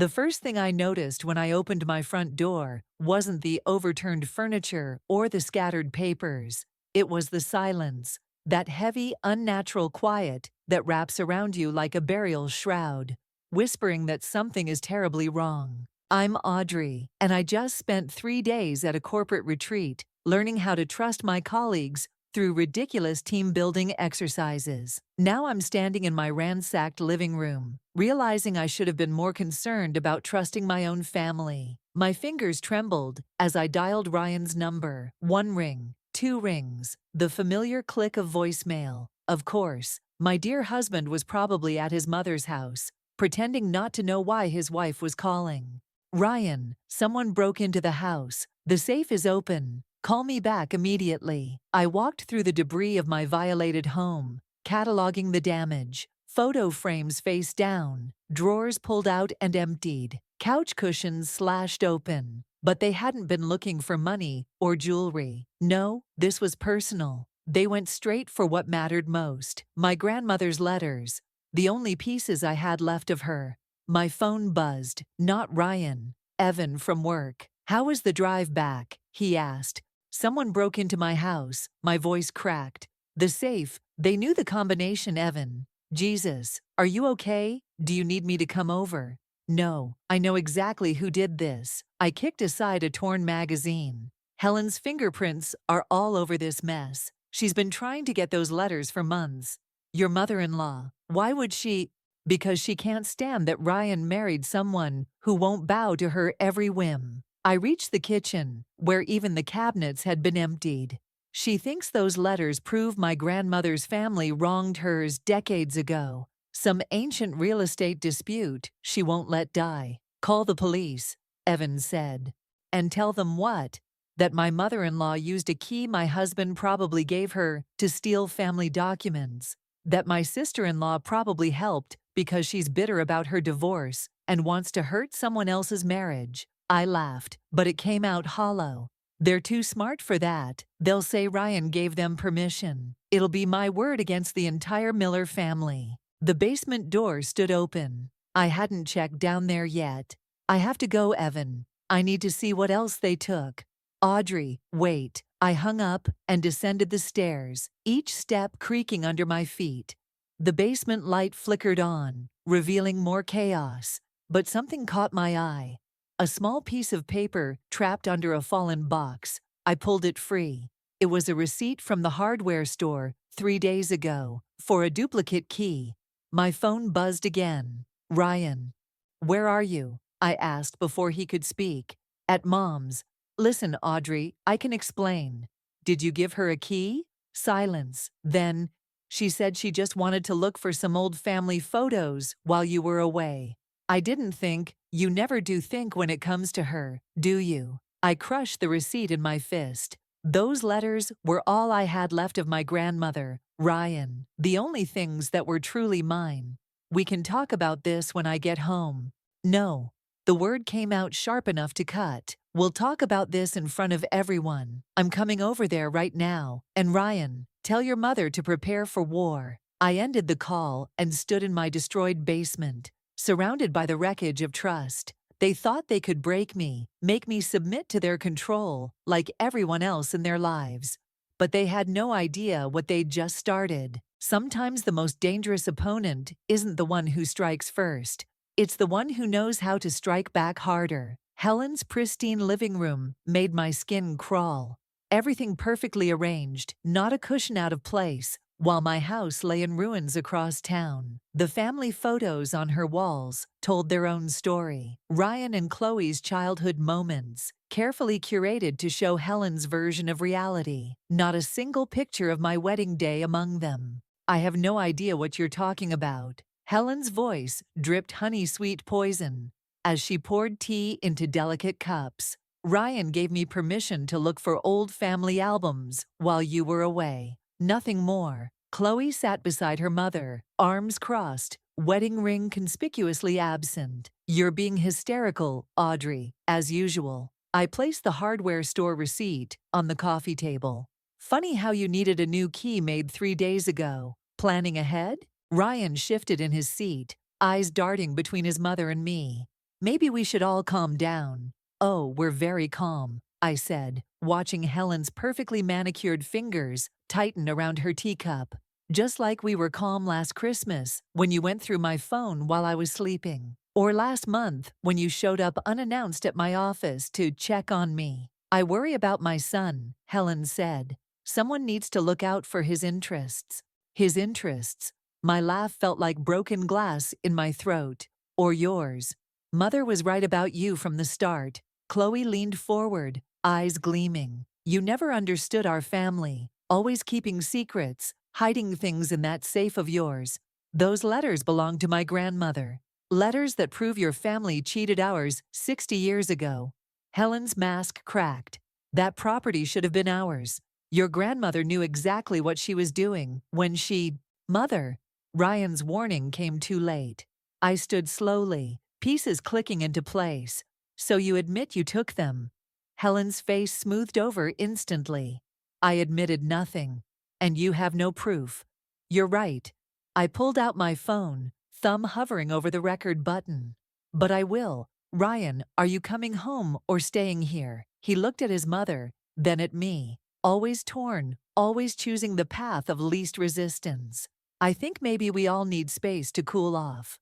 The first thing I noticed when I opened my front door wasn't the overturned furniture or the scattered papers. It was the silence, that heavy, unnatural quiet that wraps around you like a burial shroud, whispering that something is terribly wrong. I'm Audrey, and I just spent 3 days at a corporate retreat, learning how to trust my colleagues through ridiculous team-building exercises. Now I'm standing in my ransacked living room, realizing I should have been more concerned about trusting my own family. My fingers trembled as I dialed Ryan's number. 1 ring, 2 rings, the familiar click of voicemail. Of course, my dear husband was probably at his mother's house, pretending not to know why his wife was calling. Ryan, someone broke into the house. The safe is open. Call me back immediately. I walked through the debris of my violated home, cataloging the damage. Photo frames face down, drawers pulled out and emptied, couch cushions slashed open. But they hadn't been looking for money or jewelry. No, this was personal. They went straight for what mattered most. My grandmother's letters, the only pieces I had left of her. My phone buzzed. Not Ryan. Evan from work. "How was the drive back?" he asked. "Someone broke into my house." My voice cracked. "The safe, they knew the combination, Evan." "Jesus, are you okay? Do you need me to come over?" "No, I know exactly who did this." I kicked aside a torn magazine. "Helen's fingerprints are all over this mess. She's been trying to get those letters for months." "Your mother-in-law, why would she?" "Because she can't stand that Ryan married someone who won't bow to her every whim." I reached the kitchen, where even the cabinets had been emptied. "She thinks those letters prove my grandmother's family wronged hers decades ago. Some ancient real estate dispute she won't let die." "Call the police," Evan said. "And tell them what?" "That my mother-in-law used a key my husband probably gave her to steal family documents. That my sister-in-law probably helped because she's bitter about her divorce and wants to hurt someone else's marriage." I laughed, but it came out hollow. "They're too smart for that. They'll say Ryan gave them permission. It'll be my word against the entire Miller family." The basement door stood open. I hadn't checked down there yet. "I have to go, Evan. I need to see what else they took." "Audrey, wait." I hung up and descended the stairs, each step creaking under my feet. The basement light flickered on, revealing more chaos. But something caught my eye. A small piece of paper trapped under a fallen box. I pulled it free. It was a receipt from the hardware store 3 days ago for a duplicate key. My phone buzzed again. "Ryan, where are you?" I asked before he could speak. "At Mom's." "Listen, Audrey, I can explain." "Did you give her a key?" Silence. Then, "She said she just wanted to look for some old family photos while you were away." I didn't think. You never do think when it comes to her, do you? I crushed the receipt in my fist. Those letters were all I had left of my grandmother, Ryan, the only things that were truly mine. "We can talk about this when I get home." "No." The word came out sharp enough to cut. "We'll talk about this in front of everyone. I'm coming over there right now. And Ryan, tell your mother to prepare for war." I ended the call and stood in my destroyed basement, surrounded by the wreckage of trust. They thought they could break me, make me submit to their control, like everyone else in their lives. But they had no idea what they'd just started. Sometimes the most dangerous opponent isn't the one who strikes first. It's the one who knows how to strike back harder. Helen's pristine living room made my skin crawl. Everything perfectly arranged, not a cushion out of place, while my house lay in ruins across town. The family photos on her walls told their own story. Ryan and Chloe's childhood moments, carefully curated to show Helen's version of reality. Not a single picture of my wedding day among them. "I have no idea what you're talking about." Helen's voice dripped honey-sweet poison as she poured tea into delicate cups. "Ryan gave me permission to look for old family albums while you were away. Nothing more." Chloe sat beside her mother, arms crossed, wedding ring conspicuously absent. "You're being hysterical, Audrey, as usual." I placed the hardware store receipt on the coffee table. "Funny how you needed a new key made 3 days ago. Planning ahead?" Ryan shifted in his seat, eyes darting between his mother and me. Maybe we should all calm down. Oh, we're very calm, I said, watching Helen's perfectly manicured fingers tighten around her teacup. Just like we were calm last Christmas when you went through my phone while I was sleeping. Or last month when you showed up unannounced at my office to check on me. I worry about my son, Helen said. Someone needs to look out for his interests. His interests. My laugh felt like broken glass in my throat. Or yours. Mother was right about you from the start. Chloe leaned forward, eyes gleaming. You never understood our family, always keeping secrets, hiding things in that safe of yours. Those letters belong to my grandmother. Letters that prove your family cheated ours 60 years ago. Helen's mask cracked. That property should have been ours. Your grandmother knew exactly what she was doing when she… Mother! Ryan's warning came too late. I stood slowly, pieces clicking into place. So you admit you took them? Helen's face smoothed over instantly. I admitted nothing. And you have no proof. You're right. I pulled out my phone, thumb hovering over the record button. But I will. Ryan, are you coming home or staying here? He looked at his mother, then at me. Always torn, always choosing the path of least resistance. I think maybe we all need space to cool off.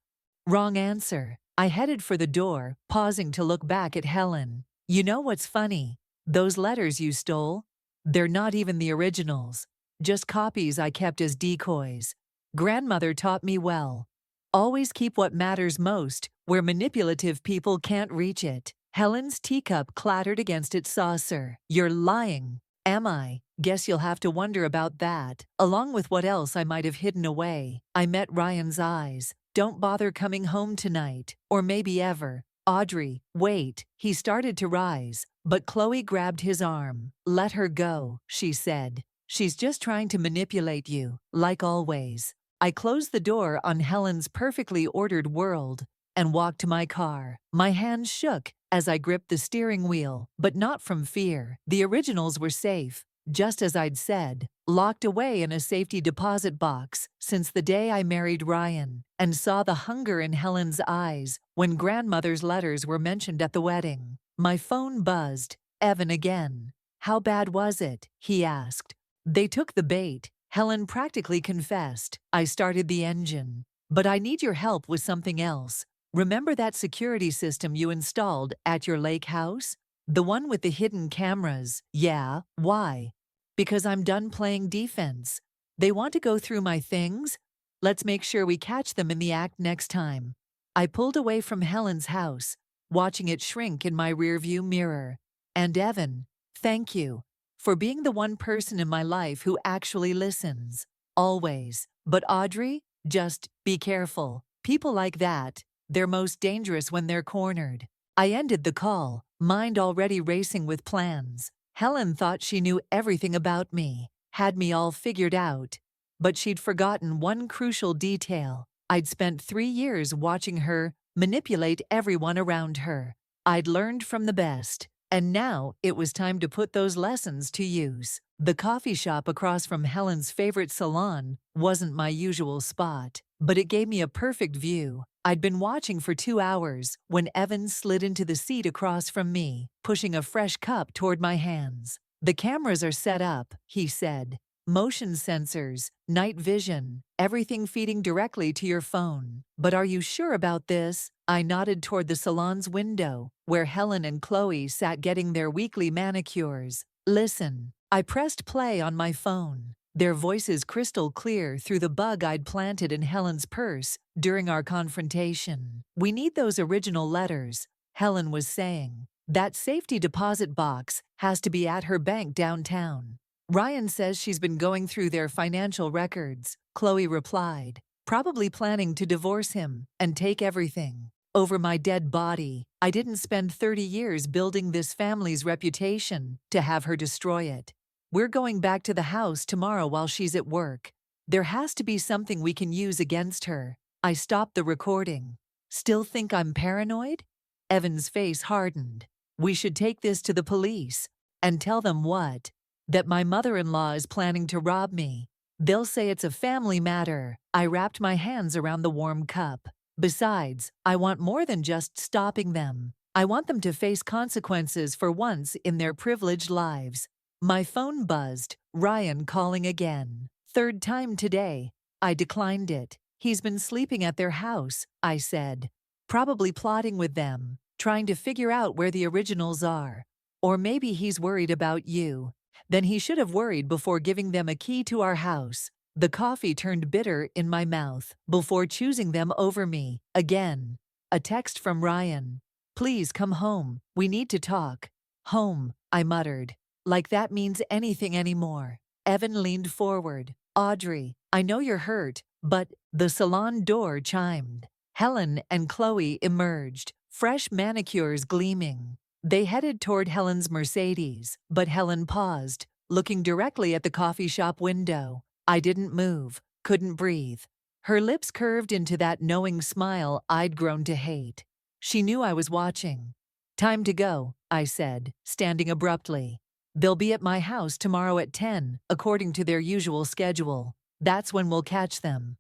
Wrong answer. I headed for the door, pausing to look back at Helen. You know what's funny? Those letters you stole? They're not even the originals. Just copies I kept as decoys. Grandmother taught me well. Always keep what matters most, where manipulative people can't reach it. Helen's teacup clattered against its saucer. You're lying. Am I? Guess you'll have to wonder about that, along with what else I might have hidden away. I met Ryan's eyes. Don't bother coming home tonight, or maybe ever. Audrey, wait. He started to rise, but Chloe grabbed his arm. Let her go, she said. She's just trying to manipulate you, like always. I closed the door on Helen's perfectly ordered world and walked to my car. My hands shook as I gripped the steering wheel, but not from fear. The originals were safe, just as I'd said, locked away in a safety deposit box since the day I married Ryan, and saw the hunger in Helen's eyes when grandmother's letters were mentioned at the wedding. My phone buzzed. Evan again. How bad was it? He asked. They took the bait. Helen practically confessed. I started the engine. But I need your help with something else. Remember that security system you installed at your lake house? The one with the hidden cameras. Yeah, why? Because I'm done playing defense. They want to go through my things? Let's make sure we catch them in the act next time. I pulled away from Helen's house, watching it shrink in my rearview mirror. And Evan, thank you for being the one person in my life who actually listens. Always. But Audrey, just be careful. People like that, they're most dangerous when they're cornered. I ended the call, mind already racing with plans. Helen thought she knew everything about me, had me all figured out. But she'd forgotten one crucial detail. I'd spent 3 years watching her manipulate everyone around her. I'd learned from the best. And now it was time to put those lessons to use. The coffee shop across from Helen's favorite salon wasn't my usual spot, but it gave me a perfect view. I'd been watching for 2 hours when Evan slid into the seat across from me, pushing a fresh cup toward my hands. The cameras are set up, he said. Motion sensors, night vision, everything feeding directly to your phone. But are you sure about this? I nodded toward the salon's window, where Helen and Chloe sat getting their weekly manicures. Listen. I pressed play on my phone, their voices crystal clear through the bug I'd planted in Helen's purse during our confrontation. We need those original letters, Helen was saying. That safety deposit box has to be at her bank downtown. Ryan says she's been going through their financial records, Chloe replied, probably planning to divorce him and take everything. Over my dead body, I didn't spend 30 years building this family's reputation to have her destroy it. We're going back to the house tomorrow while she's at work. There has to be something we can use against her. I stopped the recording. Still think I'm paranoid? Evan's face hardened. We should take this to the police. And tell them what? That my mother-in-law is planning to rob me. They'll say it's a family matter. I wrapped my hands around the warm cup. Besides, I want more than just stopping them. I want them to face consequences for once in their privileged lives. My phone buzzed, Ryan calling again. Third time today. I declined it. He's been sleeping at their house, I said. Probably plotting with them, trying to figure out where the originals are. Or maybe he's worried about you. Then he should have worried before giving them a key to our house. The coffee turned bitter in my mouth before choosing them over me. Again. A text from Ryan. Please come home. We need to talk. Home, I muttered. Like that means anything anymore. Evan leaned forward. Audrey, I know you're hurt, but the salon door chimed. Helen and Chloe emerged, fresh manicures gleaming. They headed toward Helen's Mercedes, but Helen paused, looking directly at the coffee shop window. I didn't move, couldn't breathe. Her lips curved into that knowing smile I'd grown to hate. She knew I was watching. Time to go, I said, standing abruptly. They'll be at my house tomorrow at 10, according to their usual schedule. That's when we'll catch them.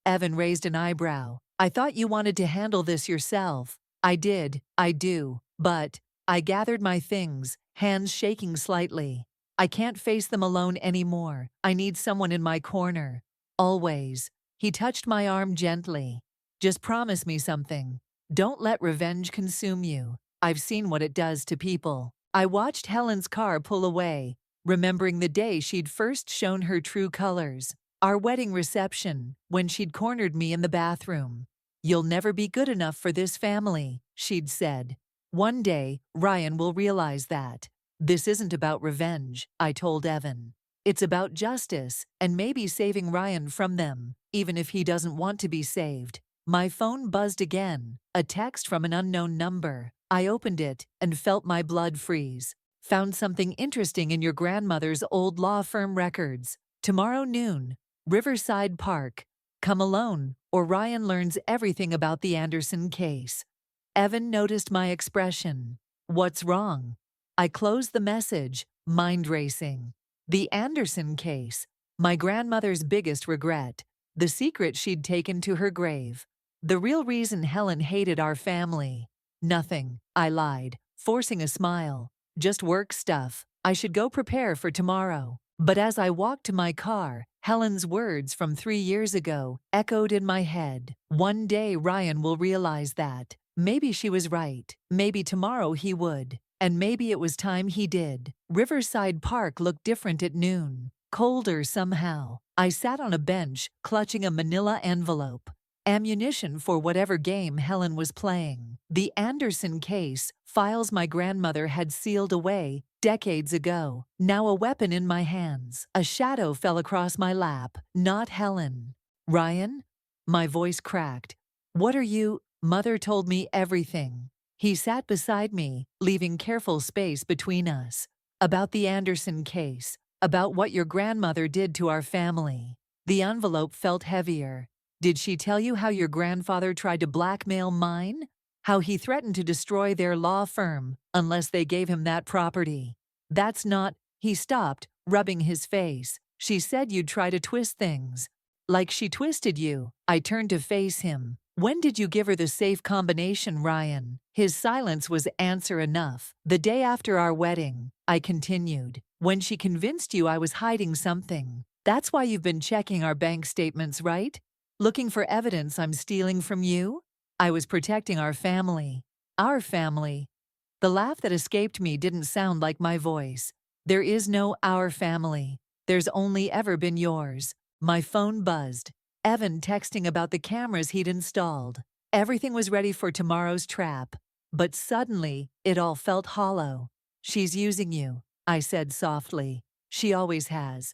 Evan raised an eyebrow. I thought you wanted to handle this yourself. I do, but I gathered my things, hands shaking slightly. I can't face them alone anymore. I need someone in my corner. Always. He touched my arm gently. Just promise me something. Don't let revenge consume you. I've seen what it does to people. I watched Helen's car pull away, remembering the day she'd first shown her true colors. Our wedding reception, when she'd cornered me in the bathroom. You'll never be good enough for this family, she'd said. One day, Ryan will realize that. This isn't about revenge, I told Evan. It's about justice, and maybe saving Ryan from them, even if he doesn't want to be saved. My phone buzzed again, a text from an unknown number. I opened it and felt my blood freeze. Found something interesting in your grandmother's old law firm records. Tomorrow noon, Riverside Park. Come alone, or Ryan learns everything about the Anderson case. Evan noticed my expression. What's wrong? I closed the message, mind racing. The Anderson case, my grandmother's biggest regret, the secret she'd taken to her grave. The real reason Helen hated our family. Nothing, I lied, forcing a smile. Just work stuff. I should go prepare for tomorrow. But as I walked to my car, Helen's words from 3 years ago echoed in my head. One day Ryan will realize that. Maybe she was right. Maybe tomorrow he would. And maybe it was time he did. Riverside Park looked different at noon. Colder somehow. I sat on a bench, clutching a manila envelope. Ammunition for whatever game Helen was playing. The Anderson case, files my grandmother had sealed away decades ago. Now a weapon in my hands. A shadow fell across my lap. Not Helen. Ryan? My voice cracked. What are you? Mother told me everything. He sat beside me, leaving careful space between us. About the Anderson case. About what your grandmother did to our family. The envelope felt heavier. Did she tell you how your grandfather tried to blackmail mine? How he threatened to destroy their law firm unless they gave him that property? That's not... He stopped, rubbing his face. She said you'd try to twist things. Like she twisted you. I turned to face him. When did you give her the safe combination, Ryan? His silence was answer enough. The day after our wedding, I continued. When she convinced you I was hiding something. That's why you've been checking our bank statements, right? Looking for evidence I'm stealing from you? I was protecting our family. Our family. The laugh that escaped me didn't sound like my voice. There is no our family. There's only ever been yours. My phone buzzed. Evan texting about the cameras he'd installed. Everything was ready for tomorrow's trap. But suddenly, it all felt hollow. She's using you, I said softly. She always has.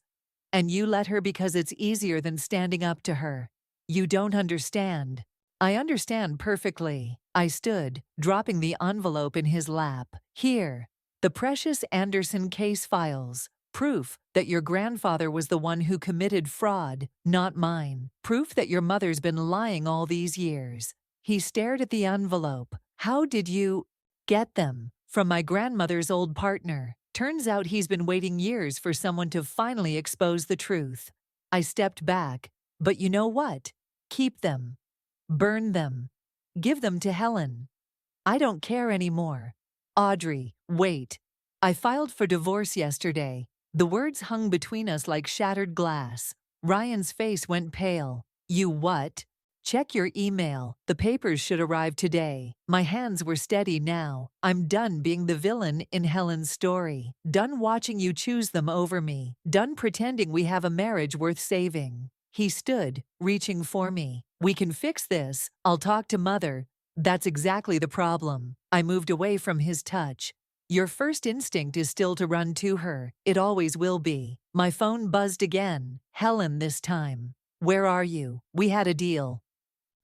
And you let her because it's easier than standing up to her. You don't understand. I understand perfectly. I stood, dropping the envelope in his lap. Here, the precious Anderson case files. Proof that your grandfather was the one who committed fraud, not mine. Proof that your mother's been lying all these years. He stared at the envelope. How did you get them? From my grandmother's old partner. Turns out he's been waiting years for someone to finally expose the truth. I stepped back. But you know what? Keep them. Burn them. Give them to Helen. I don't care anymore. Audrey, wait. I filed for divorce yesterday. The words hung between us like shattered glass. Ryan's face went pale. You what? Check your email. The papers should arrive today. My hands were steady now. I'm done being the villain in Helen's story. Done watching you choose them over me. Done pretending we have a marriage worth saving. He stood, reaching for me. We can fix this. I'll talk to Mother. That's exactly the problem. I moved away from his touch. Your first instinct is still to run to her. It always will be. My phone buzzed again. Helen this time. Where are you? We had a deal.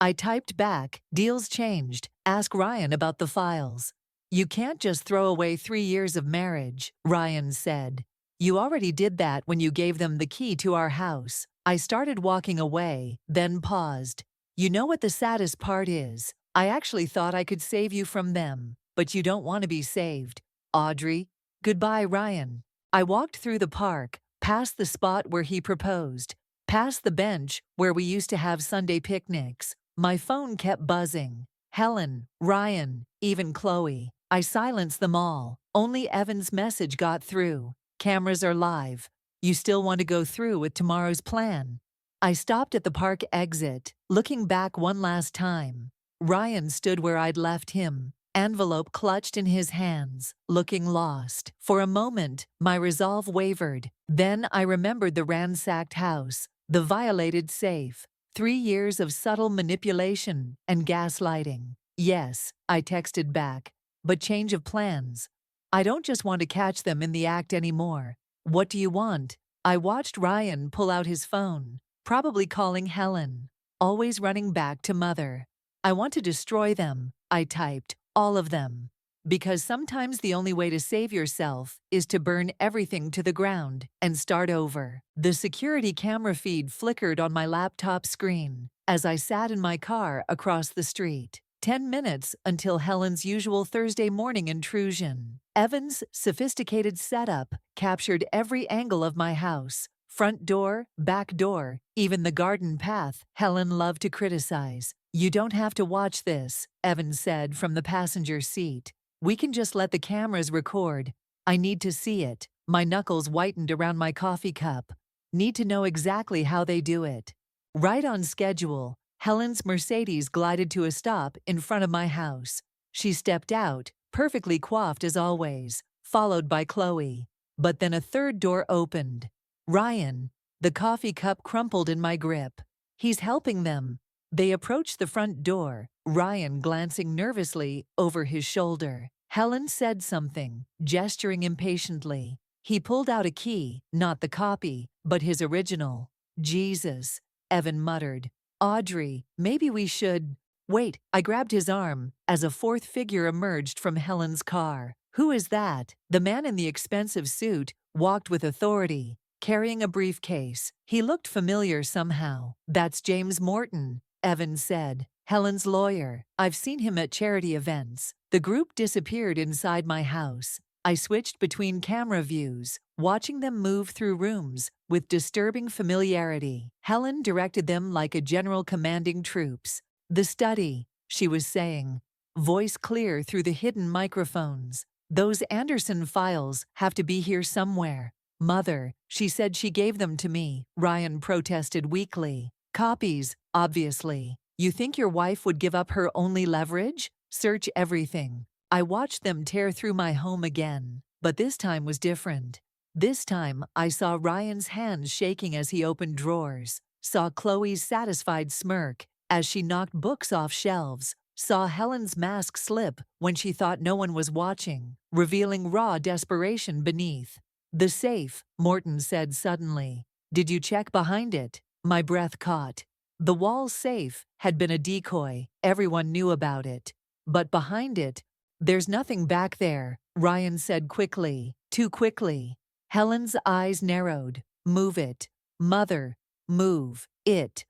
I typed back, deals changed. Ask Ryan about the files. You can't just throw away 3 years of marriage, Ryan said. You already did that when you gave them the key to our house. I started walking away, then paused. You know what the saddest part is? I actually thought I could save you from them, but you don't want to be saved. Audrey, goodbye, Ryan. I walked through the park, past the spot where he proposed, past the bench where we used to have Sunday picnics. My phone kept buzzing. Helen, Ryan, even Chloe. I silenced them all. Only Evan's message got through. Cameras are live. You still want to go through with tomorrow's plan? I stopped at the park exit, looking back one last time. Ryan stood where I'd left him, envelope clutched in his hands, looking lost. For a moment, my resolve wavered. Then I remembered the ransacked house, the violated safe, 3 years of subtle manipulation and gaslighting. Yes, I texted back, but change of plans. I don't just want to catch them in the act anymore. What do you want? I watched Ryan pull out his phone, probably calling Helen, always running back to Mother. I want to destroy them, I typed, all of them. Because sometimes the only way to save yourself is to burn everything to the ground and start over. The security camera feed flickered on my laptop screen as I sat in my car across the street. 10 minutes until Helen's usual Thursday morning intrusion. Evan's sophisticated setup captured every angle of my house. Front door, back door, even the garden path Helen loved to criticize. You don't have to watch this, Evan said from the passenger seat. We can just let the cameras record. I need to see it. My knuckles whitened around my coffee cup. Need to know exactly how they do it. Right on schedule, Helen's Mercedes glided to a stop in front of my house. She stepped out, perfectly coiffed as always, followed by Chloe. But then a third door opened. Ryan. The coffee cup crumpled in my grip. He's helping them. They approached the front door, Ryan glancing nervously over his shoulder. Helen said something, gesturing impatiently. He pulled out a key, not the copy, but his original. Jesus, Evan muttered. Audrey, maybe we should… Wait, I grabbed his arm as a fourth figure emerged from Helen's car. Who is that? The man in the expensive suit walked with authority, carrying a briefcase. He looked familiar somehow. That's James Morton, Evan said. Helen's lawyer. I've seen him at charity events. The group disappeared inside my house. I switched between camera views, watching them move through rooms with disturbing familiarity. Helen directed them like a general commanding troops. The study, she was saying, voice clear through the hidden microphones. Those Anderson files have to be here somewhere. Mother, she said she gave them to me, Ryan protested weakly. Copies, obviously. You think your wife would give up her only leverage? Search everything. I watched them tear through my home again, but this time was different. This time, I saw Ryan's hands shaking as he opened drawers, saw Chloe's satisfied smirk as she knocked books off shelves, saw Helen's mask slip when she thought no one was watching, revealing raw desperation beneath. The safe, Morton said suddenly. Did you check behind it? My breath caught. The wall safe had been a decoy. Everyone knew about it. But behind it, there's nothing back there, Ryan said quickly, too quickly. Helen's eyes narrowed. Move it. Mother, move it.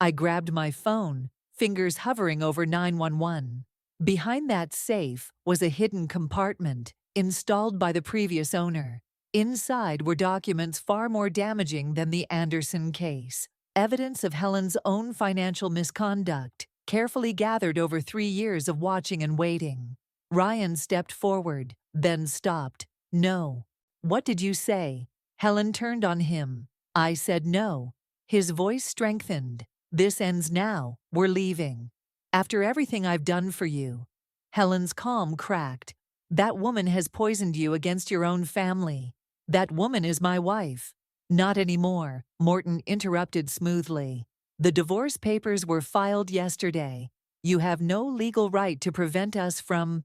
I grabbed my phone, fingers hovering over 911. Behind that safe was a hidden compartment, installed by the previous owner. Inside were documents far more damaging than the Anderson case. Evidence of Helen's own financial misconduct, carefully gathered over 3 years of watching and waiting. Ryan stepped forward, then stopped. No. What did you say? Helen turned on him. I said no. His voice strengthened. This ends now. We're leaving. After everything I've done for you. Helen's calm cracked. That woman has poisoned you against your own family. That woman is my wife. Not anymore, Morton interrupted smoothly. The divorce papers were filed yesterday. You have no legal right to prevent us from…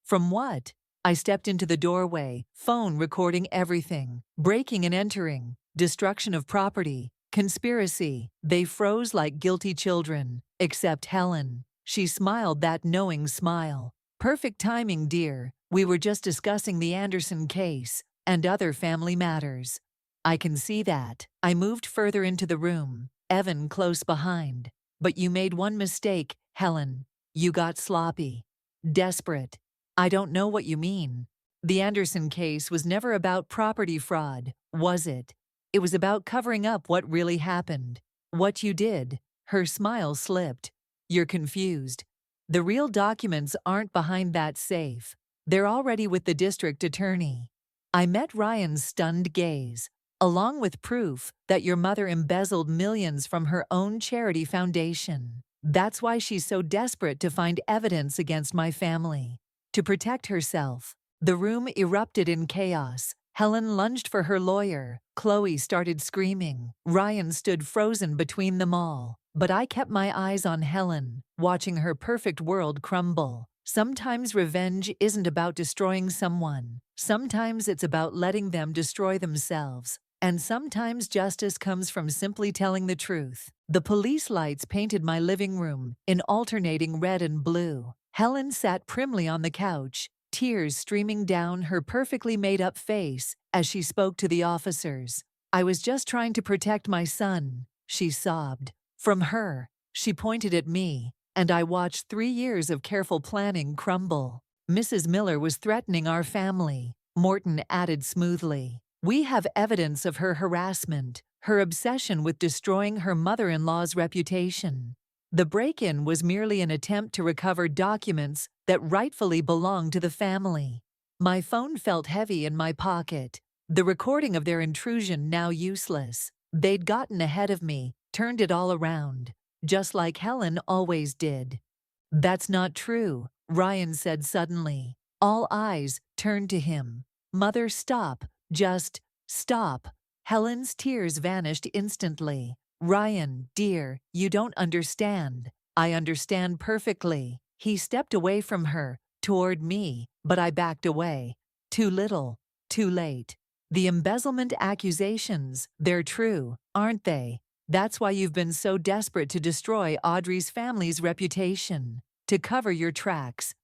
From what? I stepped into the doorway, phone recording everything. Breaking and entering, destruction of property, conspiracy. They froze like guilty children, except Helen. She smiled that knowing smile. Perfect timing, dear. We were just discussing the Anderson case and other family matters. I can see that. I moved further into the room, Evan close behind. But you made one mistake, Helen. You got sloppy. Desperate. I don't know what you mean. The Anderson case was never about property fraud, was it? It was about covering up what really happened. What you did. Her smile slipped. You're confused. The real documents aren't behind that safe. They're already with the district attorney. I met Ryan's stunned gaze, along with proof that your mother embezzled millions from her own charity foundation. That's why she's so desperate to find evidence against my family. To protect herself. The room erupted in chaos. Helen lunged for her lawyer. Chloe started screaming. Ryan stood frozen between them all. But I kept my eyes on Helen, watching her perfect world crumble. Sometimes revenge isn't about destroying someone. Sometimes it's about letting them destroy themselves. And sometimes justice comes from simply telling the truth. The police lights painted my living room in alternating red and blue. Helen sat primly on the couch, tears streaming down her perfectly made-up face as she spoke to the officers. I was just trying to protect my son, she sobbed. From her, she pointed at me, and I watched 3 years of careful planning crumble. Mrs. Miller was threatening our family, Morton added smoothly. We have evidence of her harassment, her obsession with destroying her mother-in-law's reputation. The break-in was merely an attempt to recover documents that rightfully belonged to the family. My phone felt heavy in my pocket, the recording of their intrusion now useless. They'd gotten ahead of me, turned it all around, just like Helen always did. That's not true, Ryan said suddenly. All eyes turned to him. Mother, stop. Just stop. Helen's tears vanished instantly. Ryan, dear, you don't understand. I understand perfectly. He stepped away from her, toward me, but I backed away. Too little, too late. The embezzlement accusations, they're true, aren't they? That's why you've been so desperate to destroy Audrey's family's reputation, to cover your tracks.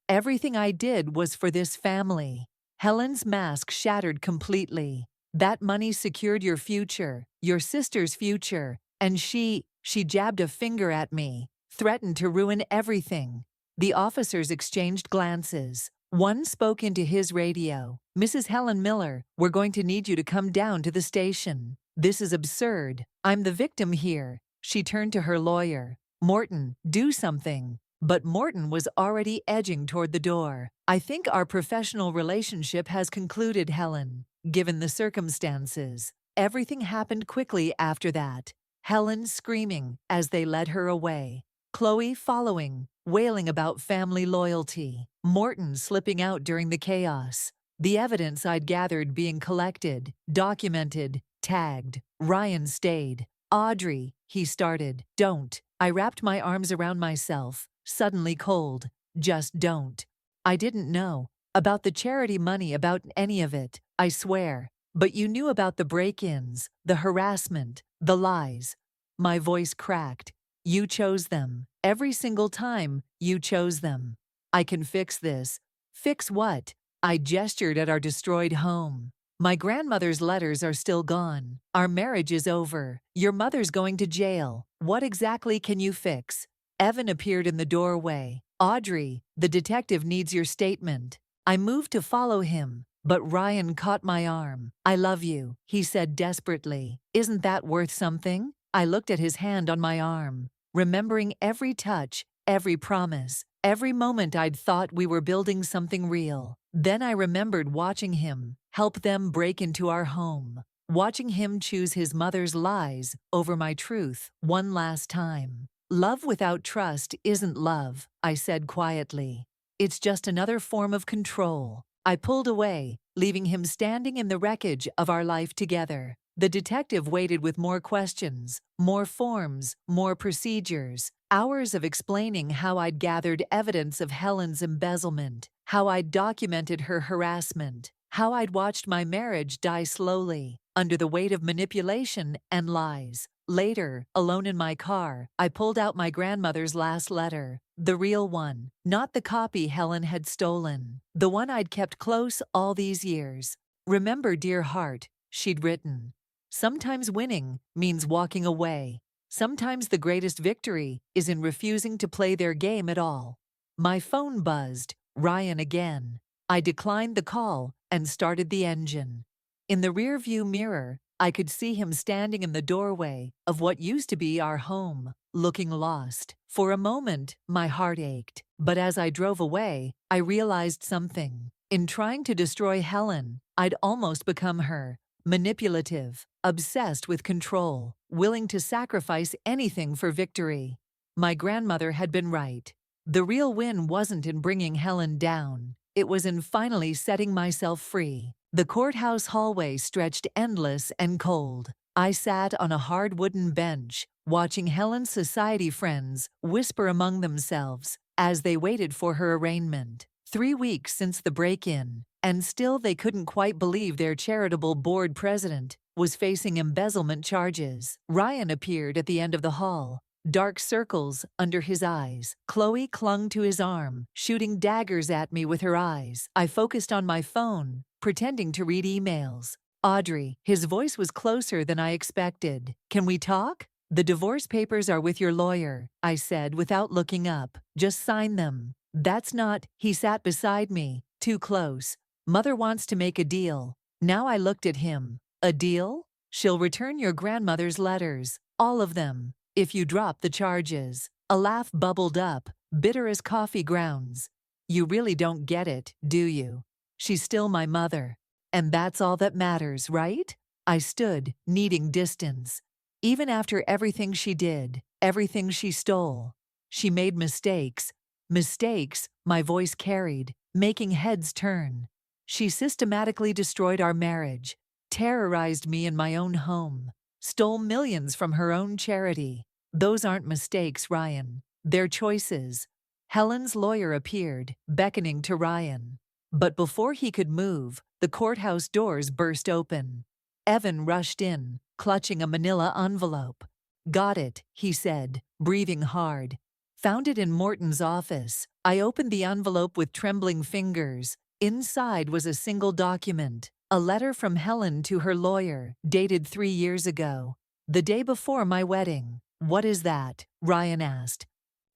Everything I did was for this family. Helen's mask shattered completely. That money secured your future, your sister's future, and she jabbed a finger at me, threatened to ruin everything. The officers exchanged glances. One spoke into his radio. Mrs. Helen Miller, we're going to need you to come down to the station. This is absurd. I'm the victim here. She turned to her lawyer. Morton, do something. But Morton was already edging toward the door. I think our professional relationship has concluded, Helen, given the circumstances. Everything happened quickly after that. Helen screaming as they led her away. Chloe following, wailing about family loyalty. Morton slipping out during the chaos. The evidence I'd gathered being collected, documented, tagged. Ryan stayed. Audrey, he started. Don't. I wrapped my arms around myself, suddenly cold. Just don't. I didn't know about the charity money, about any of it, I swear. But you knew about the break-ins, the harassment, the lies. My voice cracked. You chose them. Every single time, you chose them. I can fix this. Fix what? I gestured at our destroyed home. My grandmother's letters are still gone. Our marriage is over. Your mother's going to jail. What exactly can you fix? Evan appeared in the doorway. Audrey, the detective needs your statement. I moved to follow him, but Ryan caught my arm. I love you, he said desperately. Isn't that worth something? I looked at his hand on my arm. remembering every touch, every promise, every moment I'd thought we were building something real. Then I remembered watching him help them break into our home, watching him choose his mother's lies over my truth one last time. Love without trust isn't love, I said quietly. It's just another form of control. I pulled away, leaving him standing in the wreckage of our life together. The detective waited with more questions, more forms, more procedures, hours of explaining how I'd gathered evidence of Helen's embezzlement, how I'd documented her harassment, how I'd watched my marriage die slowly, under the weight of manipulation and lies. Later, alone in my car, I pulled out my grandmother's last letter, the real one, not the copy Helen had stolen, the one I'd kept close all these years. "Remember, dear heart," she'd written. "Sometimes winning means walking away. Sometimes the greatest victory is in refusing to play their game at all." My phone buzzed. Ryan again. I declined the call and started the engine. In the rearview mirror, I could see him standing in the doorway of what used to be our home, looking lost. For a moment, my heart ached. But as I drove away, I realized something. In trying to destroy Helen, I'd almost become her. Manipulative, obsessed with control, willing to sacrifice anything for victory. My grandmother had been right. The real win wasn't in bringing Helen down. It was in finally setting myself free. The courthouse hallway stretched endless and cold. I sat on a hard wooden bench, watching Helen's society friends whisper among themselves as they waited for her arraignment. 3 weeks since the break-in, and still they couldn't quite believe their charitable board president was facing embezzlement charges. Ryan appeared at the end of the hall, dark circles under his eyes. Chloe clung to his arm, shooting daggers at me with her eyes. I focused on my phone, pretending to read emails. "Audrey," his voice was closer than I expected. "Can we talk?" "The divorce papers are with your lawyer," I said without looking up. "Just sign them." "That's not," he sat beside me, too close. "Mother wants to make a deal." Now I looked at him. "A deal?" "She'll return your grandmother's letters, all of them, if you drop the charges." A laugh bubbled up, bitter as coffee grounds. "You really don't get it, do you? She's still my mother. And that's all that matters, right?" I stood, needing distance. Even after everything she did, everything she stole, she made mistakes. Mistakes, my voice carried, making heads turn. She systematically destroyed our marriage, terrorized me in my own home, stole millions from her own charity. Those aren't mistakes, Ryan. They're choices. Helen's lawyer appeared, beckoning to Ryan. But before he could move, the courthouse doors burst open. Evan rushed in, clutching a manila envelope. "Got it," he said, breathing hard. "Found it in Morton's office." I opened the envelope with trembling fingers. Inside was a single document, a letter from Helen to her lawyer, dated 3 years ago, the day before my wedding. "What is that?" Ryan asked.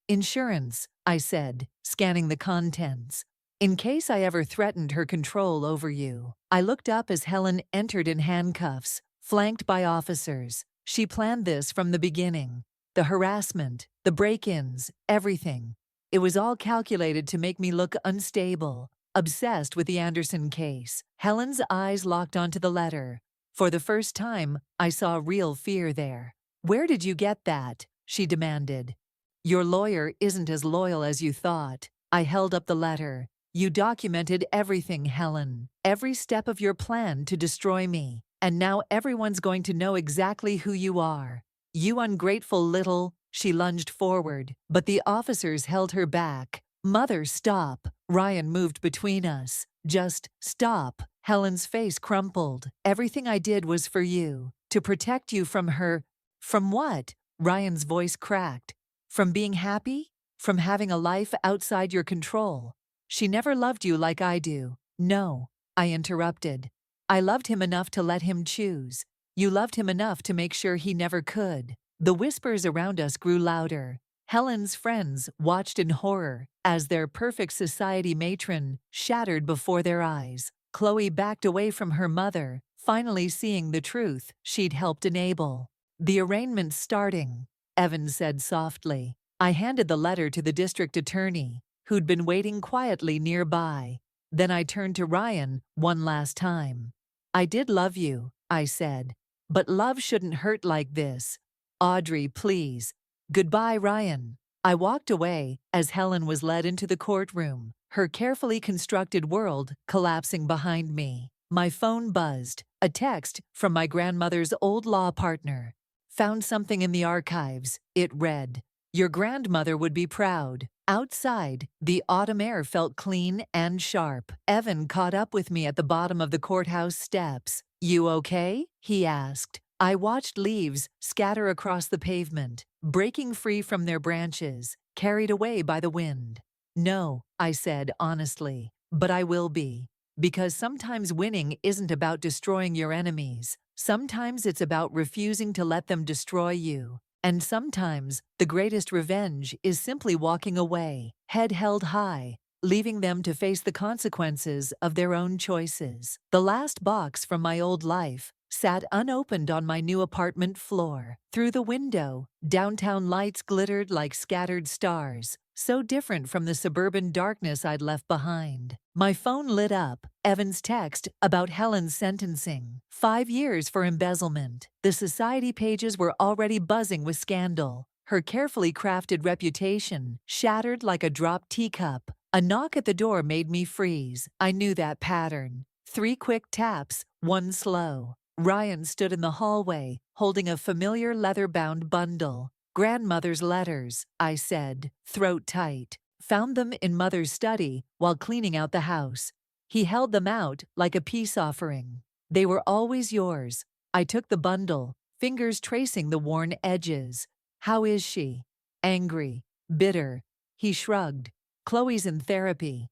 "Insurance," I said, scanning the contents. "In case I ever threatened her control over you." I looked up as Helen entered in handcuffs, flanked by officers. She planned this from the beginning. The harassment, the break-ins, everything. It was all calculated to make me look unstable, obsessed with the Anderson case. Helen's eyes locked onto the letter. For the first time, I saw real fear there. "Where did you get that?" she demanded. "Your lawyer isn't as loyal as you thought." I held up the letter. "You documented everything, Helen. Every step of your plan to destroy me. And now everyone's going to know exactly who you are. You ungrateful little—" She lunged forward, but the officers held her back. "Mother, stop." Ryan moved between us. "Just stop." Helen's face crumpled. "Everything I did was for you. To protect you from her." "From what?" Ryan's voice cracked. "From being happy? From having a life outside your control. She never loved you like I do." "No," I interrupted. "I loved him enough to let him choose. You loved him enough to make sure he never could." The whispers around us grew louder. Helen's friends watched in horror as their perfect society matron shattered before their eyes. Chloe backed away from her mother, finally seeing the truth she'd helped enable. The arraignment's starting. Evan said softly. I handed the letter to the district attorney, who'd been waiting quietly nearby. Then I turned to Ryan one last time. I did love you, I said. But love shouldn't hurt like this. Audrey, please. Goodbye, Ryan. I walked away as Helen was led into the courtroom, her carefully constructed world collapsing behind me. My phone buzzed. A text from my grandmother's old law partner. Found something in the archives. It read, "Your grandmother would be proud." Outside, the autumn air felt clean and sharp. Evan caught up with me at the bottom of the courthouse steps. "You okay?" he asked. I watched leaves scatter across the pavement, breaking free from their branches, carried away by the wind. "No," I said honestly, "but I will be. Because sometimes winning isn't about destroying your enemies. Sometimes it's about refusing to let them destroy you. And sometimes the greatest revenge is simply walking away, head held high, leaving them to face the consequences of their own choices." The last box from my old life sat unopened on my new apartment floor. Through the window, downtown lights glittered like scattered stars, so different from the suburban darkness I'd left behind. My phone lit up. Evan's text about Helen's sentencing. 5 years for embezzlement. The society pages were already buzzing with scandal. Her carefully crafted reputation shattered like a dropped teacup. A knock at the door made me freeze. I knew that pattern. 3 quick taps, 1 slow. Ryan stood in the hallway, holding a familiar leather-bound bundle. "Grandmother's letters," I said, throat tight. "Found them in Mother's study while cleaning out the house." He held them out like a peace offering. "They were always yours." I took the bundle, fingers tracing the worn edges. "How is she?" "Angry. Bitter." He shrugged. "Chloe's in therapy.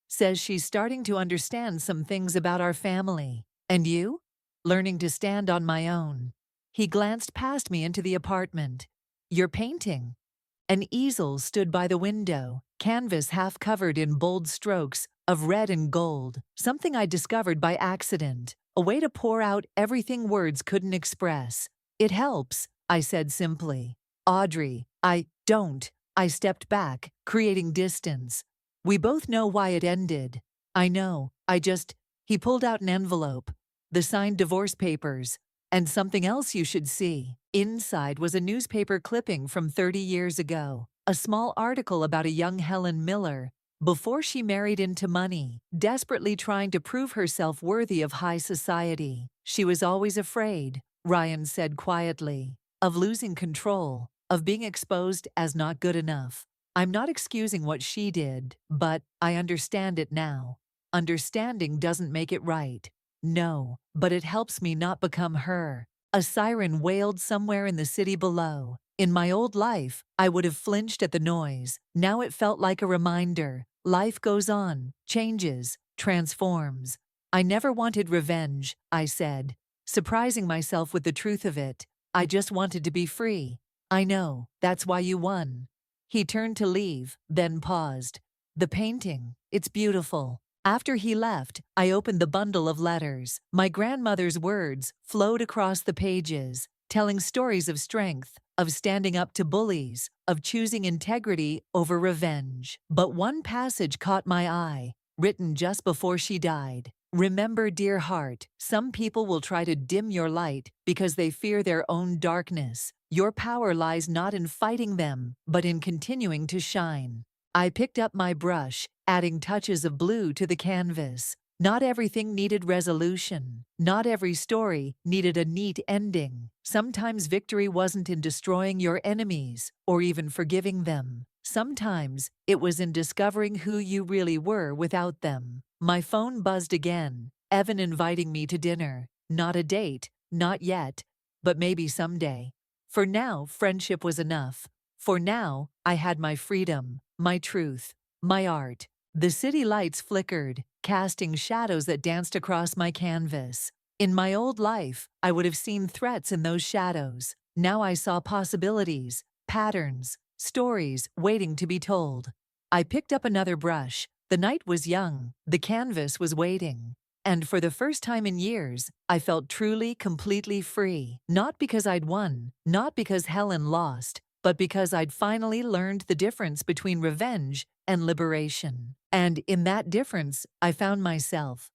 Says she's starting to understand some things about our family. And you?" "Learning to stand on my own." He glanced past me into the apartment. "You're painting." An easel stood by the window, canvas half covered in bold strokes of red and gold, something I discovered by accident, a way to pour out everything words couldn't express. "It helps," I said simply. "Audrey, I don't." I stepped back, creating distance. "We both know why it ended." "I know, He pulled out an envelope. "The signed divorce papers. And something else you should see." Inside was a newspaper clipping from 30 years ago. A small article about a young Helen Miller, before she married into money, desperately trying to prove herself worthy of high society. "She was always afraid," Ryan said quietly, "of losing control, of being exposed as not good enough. I'm not excusing what she did, but I understand it now. Understanding doesn't make it right. No, but it helps me not become her." A siren wailed somewhere in the city below. In my old life, I would have flinched at the noise. Now it felt like a reminder. Life goes on, changes, transforms. "I never wanted revenge," I said, surprising myself with the truth of it. "I just wanted to be free." "I know, that's why you won." He turned to leave, then paused. "The painting, it's beautiful." After he left, I opened the bundle of letters. My grandmother's words flowed across the pages, telling stories of strength, of standing up to bullies, of choosing integrity over revenge. But one passage caught my eye, written just before she died. "Remember, dear heart, some people will try to dim your light because they fear their own darkness. Your power lies not in fighting them, but in continuing to shine." I picked up my brush, adding touches of blue to the canvas. Not everything needed resolution. Not every story needed a neat ending. Sometimes victory wasn't in destroying your enemies or even forgiving them. Sometimes it was in discovering who you really were without them. My phone buzzed again. Evan inviting me to dinner. Not a date, not yet, but maybe someday. For now, friendship was enough. For now, I had my freedom, my truth, my art. The city lights flickered, casting shadows that danced across my canvas. In my old life, I would have seen threats in those shadows. Now I saw possibilities, patterns, stories waiting to be told. I picked up another brush. The night was young. The canvas was waiting. And for the first time in years, I felt truly, completely free. Not because I'd won, not because Helen lost, but because I'd finally learned the difference between revenge and liberation. And in that difference, I found myself.